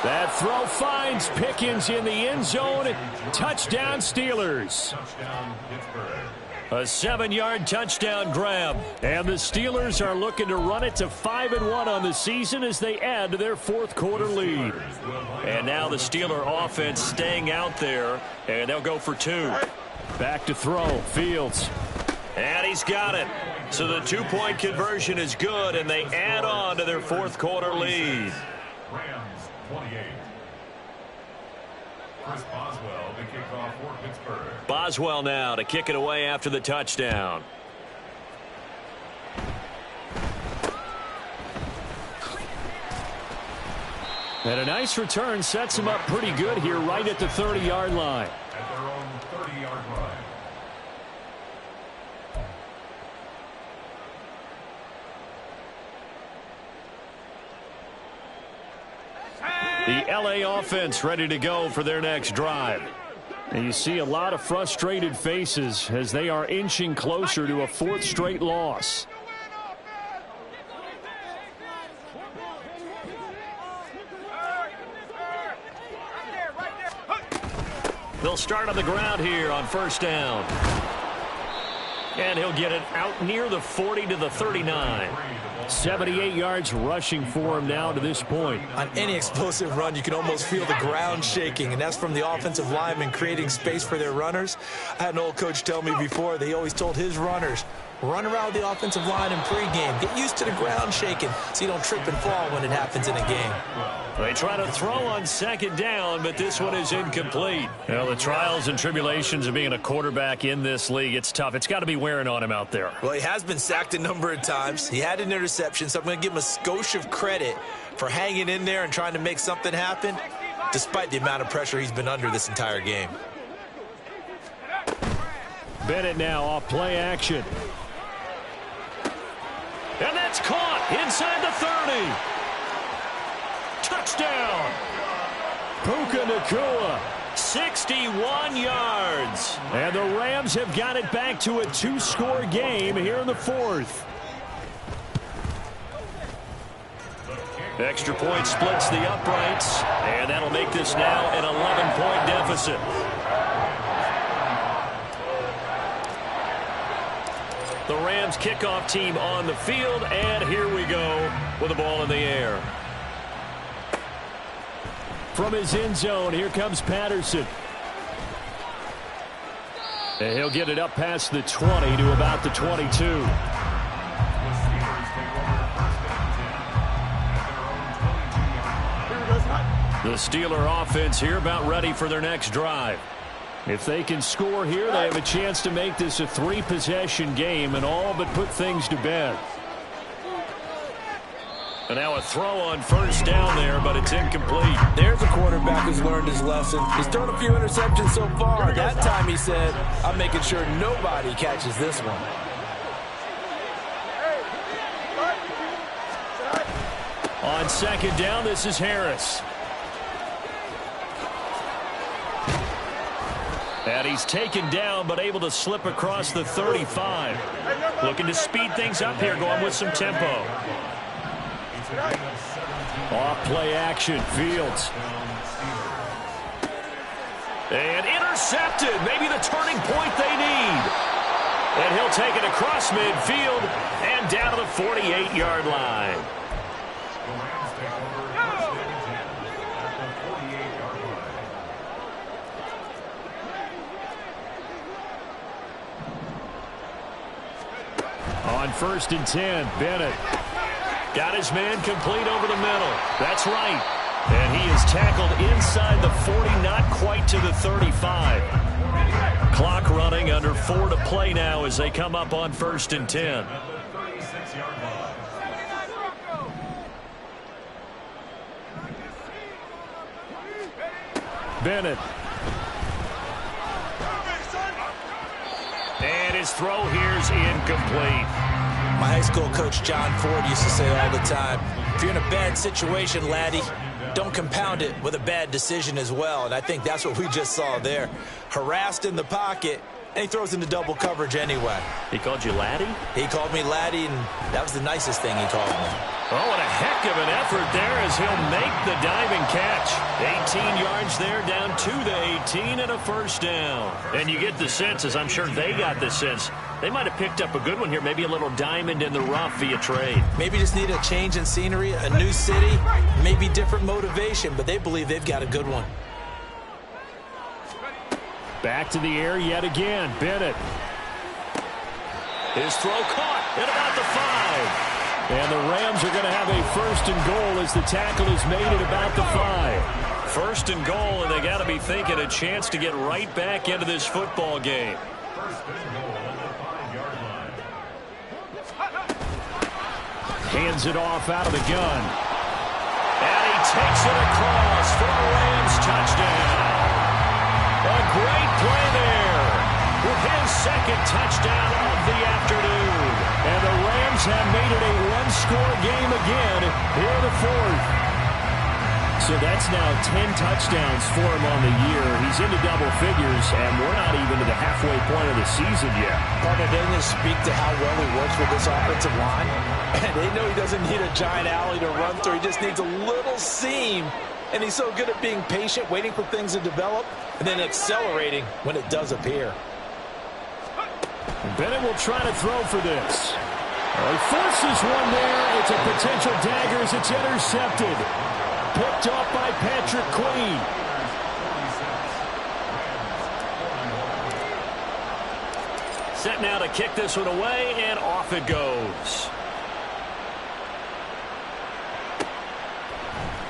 That throw finds Pickens in the end zone. Touchdown Steelers. A 7-yard touchdown grab. And the Steelers are looking to run it to 5-1 on the season as they add to their fourth quarter lead. And now the Steeler offense staying out there, and they'll go for 2. Back to throw, Fields. And he's got it. So the 2-point conversion is good, and they add on to their fourth quarter lead. Rams 28. Chris Boswell to kick off for Pittsburgh. Boswell now to kick it away after the touchdown. And a nice return sets him up pretty good here right at the 30-yard line. At their own 30-yard line. The LA offense ready to go for their next drive. And you see a lot of frustrated faces as they are inching closer to a 4th straight loss. They'll start on the ground here on 1st down. And he'll get it out near the 40 to the 39. 78 yards rushing for him now to this point. On any explosive run, you can almost feel the ground shaking, and that's from the offensive linemen creating space for their runners. I had an old coach tell me before, they always told his runners, run around the offensive line in pregame. Get used to the ground shaking so you don't trip and fall when it happens in a game. They try to throw on 2nd down, but this one is incomplete. Well, the trials and tribulations of being a quarterback in this league, it's tough. It's got to be wearing on him out there. Well, he has been sacked a number of times. He had an interception, so I'm going to give him a skosh of credit for hanging in there and trying to make something happen, despite the amount of pressure he's been under this entire game. Bennett now off play action. And that's caught inside the 30. Touchdown. Puka Nacua, 61 yards. And the Rams have got it back to a 2-score game here in the 4th. Extra point splits the uprights, and that'll make this now an 11-point deficit. The Rams kickoff team on the field, and here we go with the ball in the air. From his end zone, here comes Patterson. And he'll get it up past the 20 to about the 22. The Steeler offense here about ready for their next drive. If they can score here, they have a chance to make this a 3-possession game and all but put things to bed. And now a throw on 1st down there, but it's incomplete. There's a quarterback who's learned his lesson. He's thrown a few interceptions so far. That time he said, I'm making sure nobody catches this one. On 2nd down, this is Harris. And he's taken down, but able to slip across the 35. Looking to speed things up here, going with some tempo. Off play action, Fields. And intercepted, maybe the turning point they need. And he'll take it across midfield and down to the 48-yard line. On 1st and 10, Bennett. Got his man complete over the middle. That's right. And he is tackled inside the 40, not quite to the 35. Clock running, under 4 to play now as they come up on 1st and 10. Bennett. And his throw here's incomplete. My high school coach, John Ford, used to say all the time, if you're in a bad situation, laddie, don't compound it with a bad decision as well. And I think that's what we just saw there. Harassed in the pocket, and he throws into double coverage anyway. He called you laddie? He called me laddie, and that was the nicest thing he called me. Oh, and a heck of an effort there as he'll make the diving catch. 18 yards there, down to the 18 and a 1st down. And you get the sense, as I'm sure they got the sense, they might have picked up a good one here, maybe a little diamond in the rough via trade. Maybe just need a change in scenery, a new city, maybe different motivation, but they believe they've got a good one. Back to the air yet again, Bennett. His throw caught at about the 5. And the Rams are going to have a 1st and goal as the tackle is made at about the 5. 1st and goal, and they got to be thinking a chance to get right back into this football game. Hands it off out of the gun. And he takes it across for a Rams touchdown. A great play there with his second touchdown of the afternoon. And the Rams have made it a one-score game again here in the fourth. So that's now 10 touchdowns for him on the year. He's into double figures, and we're not even to the halfway point of the season yet. Partner, doesn't it speak to how well he works with this offensive line? And they know he doesn't need a giant alley to run through. He just needs a little seam. And he's so good at being patient, waiting for things to develop, and then accelerating when it does appear. Bennett will try to throw for this. He forces one there. It's a potential dagger as it's intercepted. Picked off by Patrick Queen. Set now to kick this one away, and off it goes.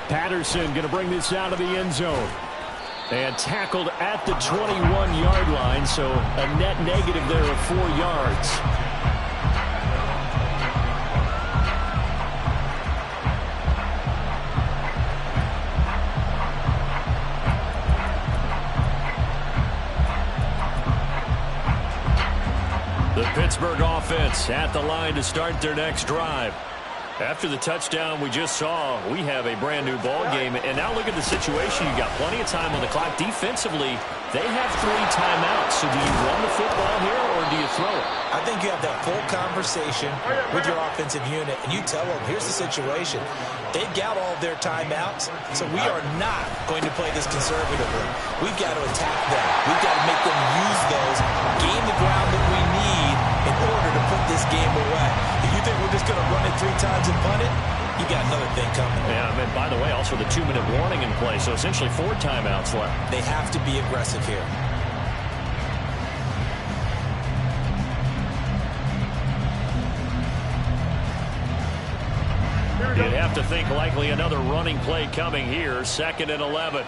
Patterson going to bring this out of the end zone. And tackled at the 21-yard line, so a net negative there of 4 yards. The Pittsburgh offense at the line to start their next drive. After the touchdown we just saw, we have a brand-new ball game. And now look at the situation. You've got plenty of time on the clock. Defensively, they have 3 timeouts. So do you run the football here or do you throw it? I think you have that full conversation with your offensive unit, and you tell them, here's the situation. They've got all of their timeouts, so we are not going to play this conservatively. We've got to attack them. We've got to make them use those, gain the ground that we need in order to put this game away. If you think we're just going to run it 3 times and punt it, you got another thing coming. Yeah, and by the way, also the 2-minute warning in play, so essentially 4 timeouts left. They have to be aggressive here. You'd have to think likely another running play coming here. 2nd and 11.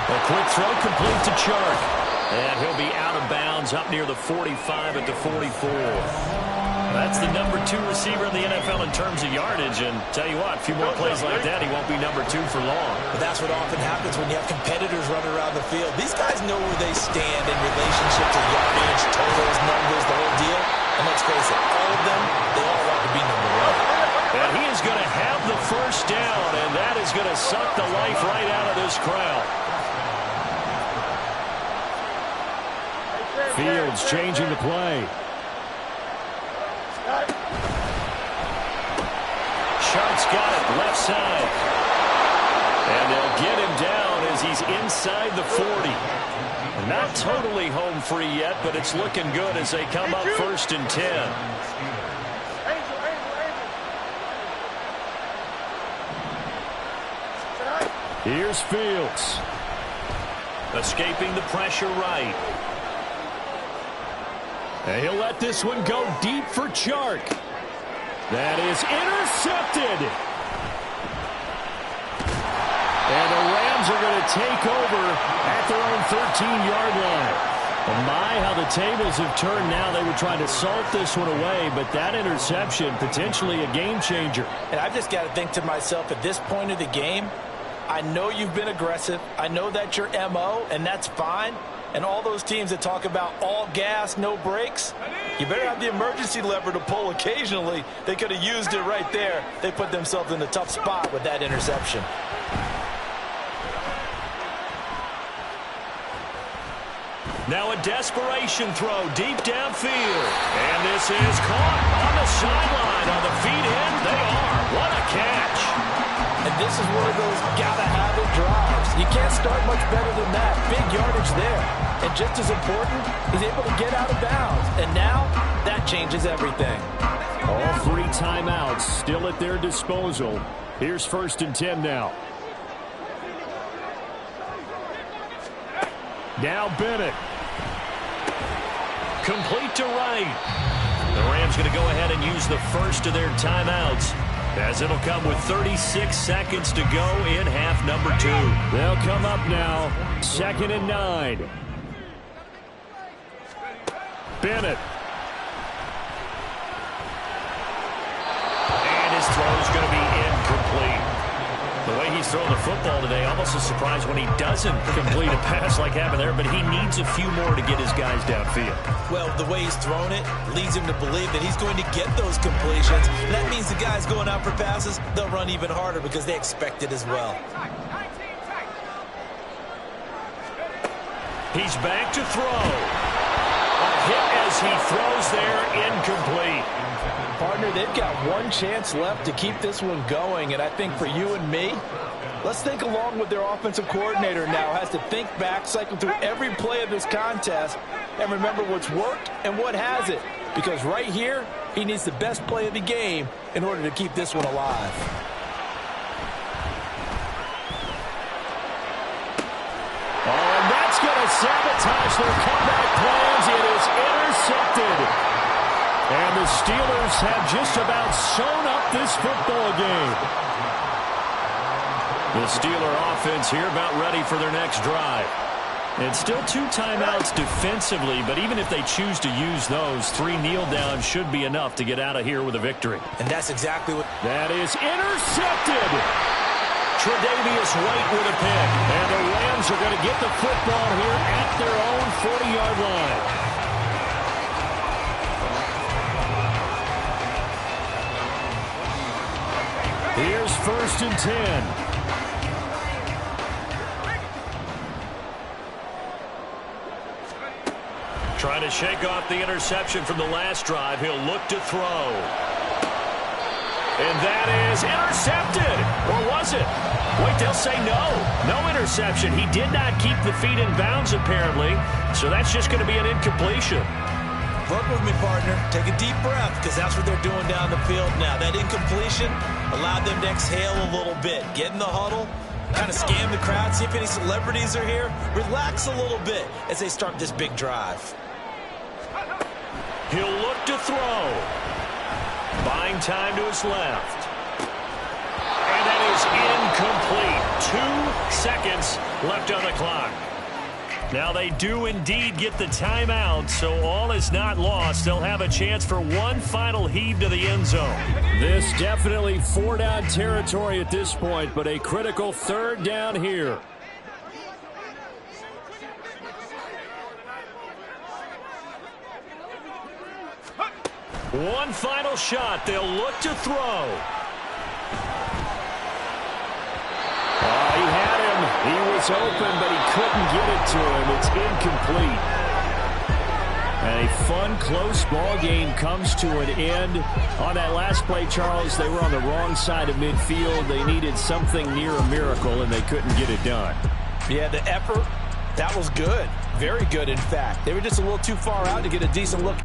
A quick throw complete to Chark. And he'll be out of bounds up near the 45 at the 44. That's the number 2 receiver in the NFL in terms of yardage. And tell you what, a few more plays like that, he won't be number 2 for long. But that's what often happens when you have competitors running around the field. These guys know where they stand in relationship to yardage, totals, numbers, the whole deal. And let's face it, all of them, they all want to be number 1. And he is going to have the first down, and that is going to suck the life right out of this crowd. Fields changing the play. Sharp's got it left side. And they'll get him down as he's inside the 40. Not totally home free yet, but it's looking good as they come up 1st and 10. Here's Fields. Escaping the pressure right. And he'll let this one go deep for Chark. That is intercepted. And the Rams are going to take over at their own 13-yard line. And my, how the tables have turned now. They were trying to salt this one away, but that interception, potentially a game changer. And I've just got to think to myself, at this point of the game, I know you've been aggressive. I know that's your MO, and that's fine. And all those teams that talk about all gas, no brakes, you better have the emergency lever to pull occasionally. They could have used it right there. They put themselves in a tough spot with that interception. Now a desperation throw deep downfield. And this is caught on the sideline. On the feet in, they are. What a catch. And this is one of those gotta-have-it drives. You can't start much better than that. Big yardage there. And just as important, he's able to get out of bounds. And now, that changes everything. All 3 timeouts still at their disposal. Here's 1st and 10 now. Now Bennett. Complete to right. The Rams going to go ahead and use the first of their timeouts, as it'll come with 36 seconds to go in half number 2. They'll come up now, 2nd and 9. Bennett. throw is going to be incomplete. The way he's throwing the football today, almost a surprise when he doesn't complete a pass like happened there, but he needs a few more to get his guys downfield. Well, the way he's thrown it leads him to believe that he's going to get those completions. That means the guys going out for passes, they'll run even harder because they expect it as well. He's back to throw. A hit as he throws there, incomplete. Partner, they've got one chance left to keep this one going, and I think for you and me, let's think along with their offensive coordinator now. Has to think back, cycle through every play of this contest, and remember what's worked and what hasn't. Because right here, he needs the best play of the game in order to keep this one alive. Oh, and that's going to sabotage their comeback plans. It is intercepted. And the Steelers have just about sewn up this football game. The Steeler offense here about ready for their next drive. It's still 2 timeouts defensively, but even if they choose to use those, 3 kneel downs should be enough to get out of here with a victory. And that's exactly what... That is intercepted. Tre'Davious White with a pick. And the Rams are going to get the football here at their own 40-yard line. Here's 1st and 10. Trying to shake off the interception from the last drive. He'll look to throw. And that is intercepted. Or was it? Wait, they'll say no. No interception. He did not keep the feet in bounds, apparently. So that's just going to be an incompletion. Work with me, partner. Take a deep breath, because that's what they're doing down the field now. That incompletion allowed them to exhale a little bit. Get in the huddle, kind of scan the crowd, see if any celebrities are here. Relax a little bit as they start this big drive. He'll look to throw. Buying time to his left. And that is incomplete. 2 seconds left on the clock. Now they do indeed get the timeout, so all is not lost. They'll have a chance for one final heave to the end zone. This definitely 4-down territory at this point, but a critical 3rd down here. One final shot. They'll look to throw. He had him. He was open, but he couldn't get it to him. It's incomplete. And a fun, close ball game comes to an end. On that last play, Charles, they were on the wrong side of midfield. They needed something near a miracle, and they couldn't get it done. Yeah, the effort, that was good. Very good, in fact. They were just a little too far out to get a decent look.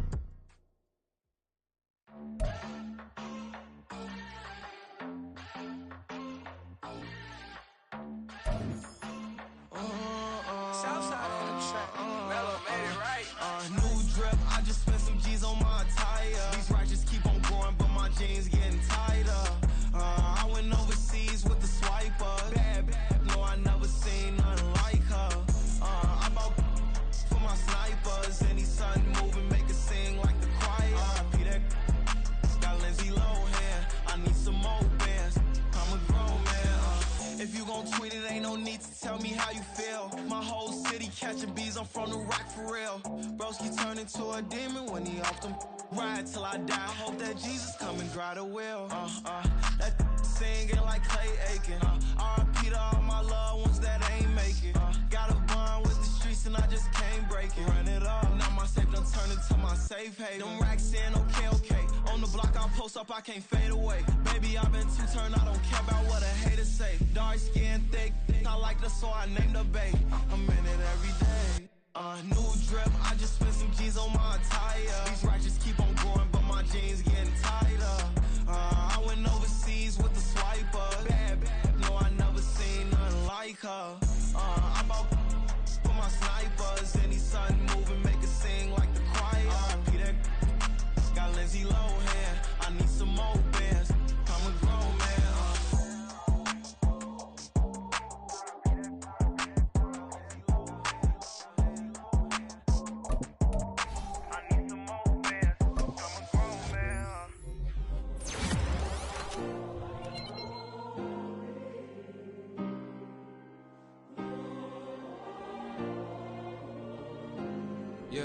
I can't fade away. Baby, I've been too turned, I don't care about what a hater say. Dark skin, thick, I like the so I named the babe. I'm in it every day. New drip, I just spent some G's on my attire. These righteous keep on going, but my jeans getting tighter. I went overseas with the swiper. Bad, no, I never seen nothing like her. I bought for my snipers. Any sun moving, make it sing like the choir. Peter got Lindsay Lohan. I need some more bands. I'm a grown man. I need some more bands. I'm a grown man. Yeah.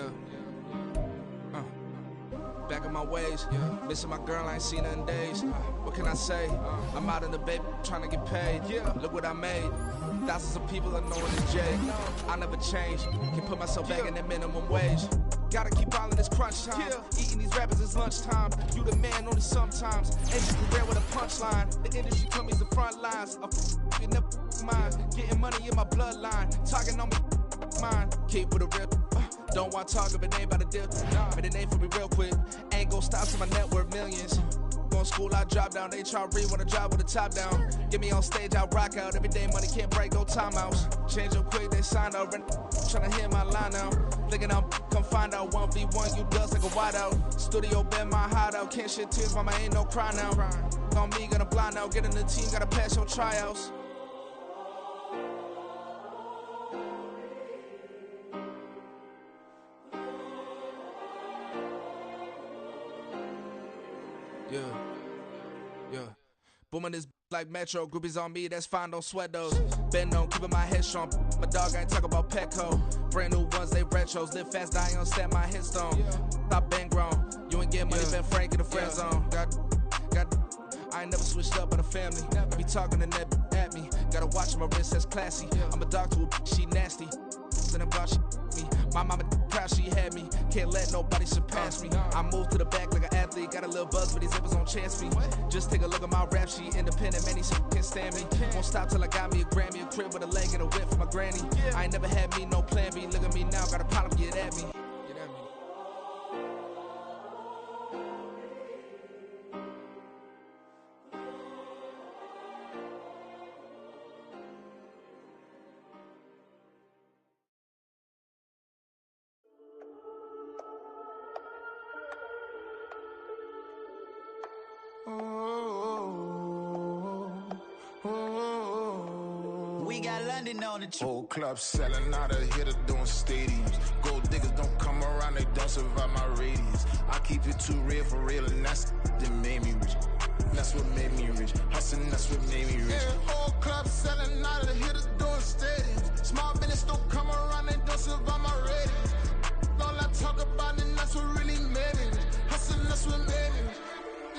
Back in my ways, missing my girl, I ain't seen her in days. What can I say? I'm out in the baby, trying to get paid. Look what I made. Thousands of people are knowing the J. I never change. Can put myself back in that minimum wage. Gotta keep all in this crunch time. Eating these rappers is lunchtime. You the man only sometimes. End your career with a punchline. The industry told me the front lines. You never mind. Getting money in my bloodline. Talking on me, mine. Keep with a real. Don't want to talk if it ain't about the deal. But it ain't for me real quick. Ain't gon' stop till my net worth millions. Going school, I drop down. They try to read when I drop with the top down. Get me on stage, I rock out. Every day money can't break, no timeouts. Change up quick, they sign up. Tryna hear my line out. Thinking I'm come find out 1v1, you dust like a wideout. Studio been my hideout. Can't shed tears, mama ain't no cry now. On me, gonna blind out. Get in the team, gotta pass your tryouts. Yeah. Booming this like Metro. Groupies on me, that's fine, don't sweat those. Been on, keeping my head strong. My dog ain't talk about Petco. Brand new ones, they retros. Live fast, die on stand my headstone. Stop been grown. You ain't get money, been Frank in the friend zone. I ain't never switched up on the family. Be talking to that at me. Gotta watch my wrist, that's classy. I'm a dog to a she nasty. Then about she me. My mama proud she had me. Can't let nobody surpass me. I moved to the back like an athlete. Got a little buzz, but these zippers on chance me. Just take a look at my rap sheet. Independent, man, these can't stand me. Won't stop till I got me a Grammy, a crib with a leg and a whip for my granny. I ain't never had me no plan B. Look at me now, got a problem, get at me. We got London on the trip. Whole club selling out of hitter doing stadiums. Gold diggers don't come around, they don't survive my radius. I keep it too real for real, and that's that made me rich. That's what made me rich. Hustling, that's what made me rich. Yeah, whole club selling out of hitters doing stadiums. Small business don't come around, they don't survive my radius. All I talk about, and that's what really made me rich. Hustling, that's what made me rich.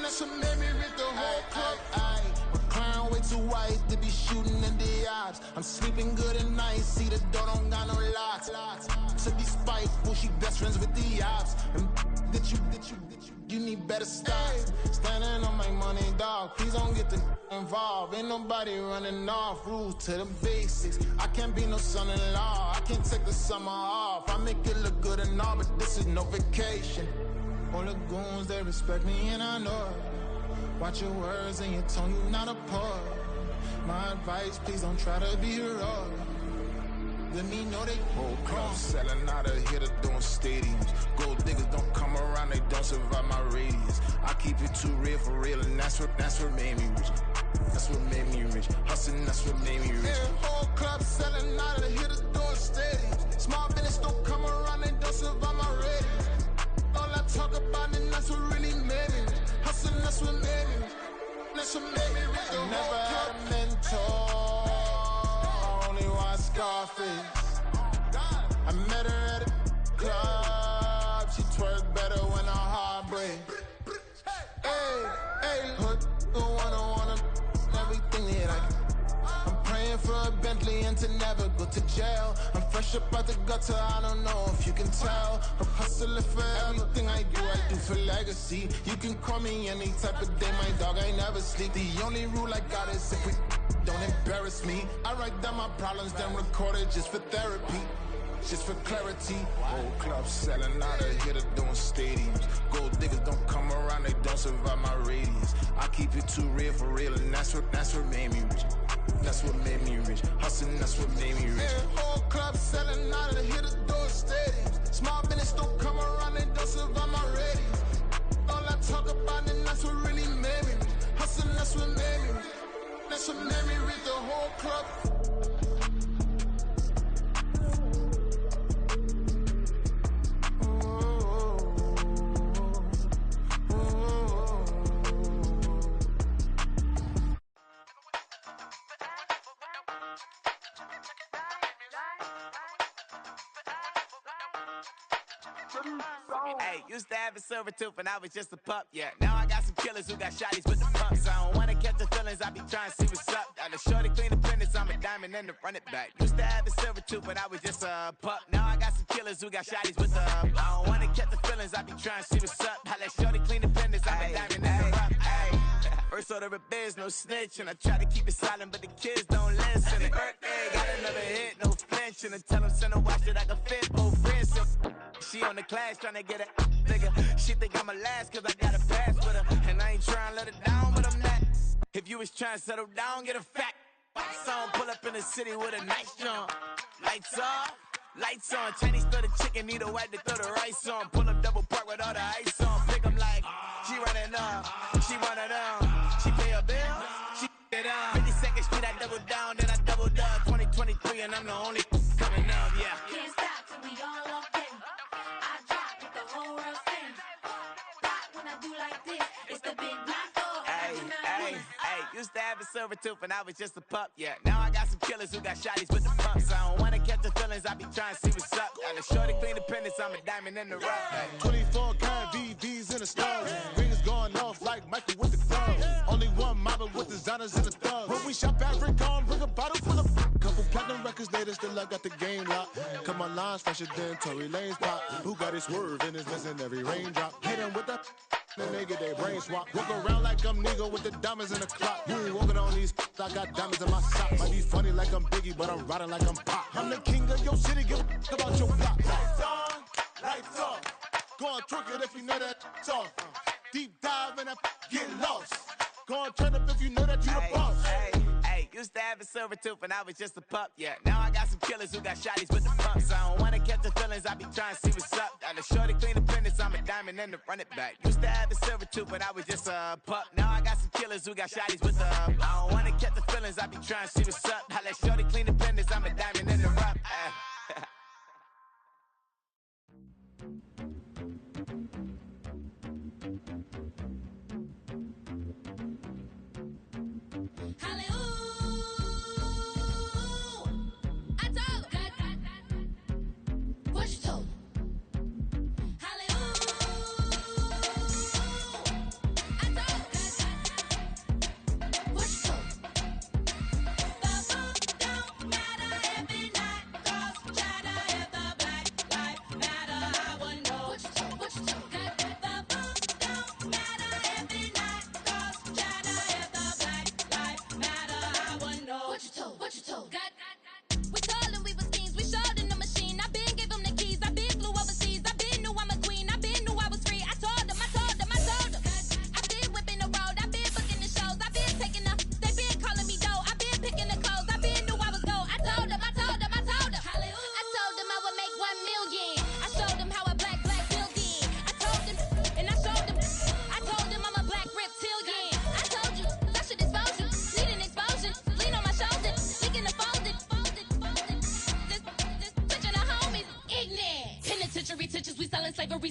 That's what made me rich. The whole club. Clown way too white to be shooting in the ops. I'm sleeping good at night, see the door don't got no locks. To be spiteful, she best friends with the ops. And you need better stop. Standing on my money, dog. Please don't get involved. Ain't nobody running off. Rules to the basics. I can't be no son-in-law. I can't take the summer off. I make it look good and all, but this is no vacation. All the goons, they respect me and I know it. Watch your words and your tone, you not a part. My advice, please don't try to be heroic. Let me know they whole club selling out of hitter doing stadiums. Gold diggers don't come around, they don't survive my radius. I keep it too real for real, and that's what made me rich. That's what made me rich. Hustling, that's what made me rich. Yeah, whole club selling out of hitters doing stadiums. Small business don't come around, they don't survive my radius. All I talk about, and that's what really made me rich. Hustling, that's what made me rich. That's what made me rich. I never had a mentor. I only watch Scarface. I met her at a club. She twerk better when her heart breaks. Hey, put the one everything that I can. I'm praying for a Bentley and to never go to jail. I'm fresh up out the gutter, I don't know if you can tell. I'm hustling for everything I do for legacy. You can call me any type of day, my dog, I never sleep. The only rule I got is if we don't embarrass me. I write down my problems, then record it just for therapy. Just for clarity. Whole club selling out of hitter doing stadiums. Gold diggers don't come around, they don't survive my radius. I keep it too real for real, and that's what made me rich. That's what made me rich. Hustling, that's what made me rich. Yeah, whole club selling out of hitter doing stadiums. Small business don't come around, they don't survive my radius. All I talk about, and that's what really made me rich. Hustling, that's what made me rich. That's what made me rich. The whole club. Hey, used to have a silver tooth when I was just a pup, yeah. Now I got some killers who got shotties with the pumps. I don't wanna catch the feelings, I be trying to see what's up. Got a shorty clean the pendants, I'm a diamond and to run it back. Used to have a silver tooth when I was just a pup. Now I got some killers who got shotties with the I don't wanna catch the feelings, I be trying to see what's up. I let shorty clean the pendants, I'm a diamond and to run it back. First order of biz, no snitch, and I try to keep it silent, but the kids don't listen. And birthday, got another hit, no flinch, and I tell them send a watch that I can fit both wrists. She on the class trying to get it nigga. She think I'm a last cause I got a pass with her. And I ain't trying to let it down, but I'm not. If you was trying to settle down, get a fat song. Pull up in the city with a nice jump. Lights off, lights on. Chinese throw the chicken, need a wipe to throw the rice on. Pull up double park with all the ice on. Pick 'em like, she running up, she one of them. She pay her bills, she it up. 52nd Street, I double down, then I doubled up. 2023 and I'm the only coming up, yeah. Can't stop till we all up in. I drop with the whole world sing. Rock when I do like this, it's the big black dog. Hey, used to have a silver tooth when I was just a pup, yeah. Now I got some killers who got shotties with the pumps. I don't wanna catch the feelings, I be trying to see what's up. Got a shorty clean the pendants, I'm a diamond in the rough. 24 karat VVs in the stars. Rings going off like Michael with the thumbs. Only one model with designers in the thumbs. When we shop at Rick on, bring a bottle full of couple platinum records later, still I got the game locked. Cut my lines fresher than Tory Lane's pop. Who got it swerve and is missing every raindrop. Hit him with that. Then they get their brain swap. Walk around like I'm nigga with the diamonds in the clock. You ain't walking on these, I got diamonds in my sock. Might be funny like I'm Biggie, but I'm riding like I'm Pop. I'm the king of your city, give a about your block. Lights on, lights off. Go on, twerk it if you know that off. Deep dive and get lost. Go on, turn up if you know that you the boss. Hey, used to have a silver tooth when I was just a pup, yeah. Now I got some killers who got shotties with the pumps. I don't wanna catch the feelings, I be trying to see what's up. Got a shorty clean the pendants, I'm a diamond and to run it back. Used to have a silver tooth when I was just a pup. Now I got some killers who got shotties with the I don't wanna catch the feelings, I be trying to see what's up. I let shorty clean the pendants, I'm a diamond and to run. Penitentiary teachers, we selling slavery,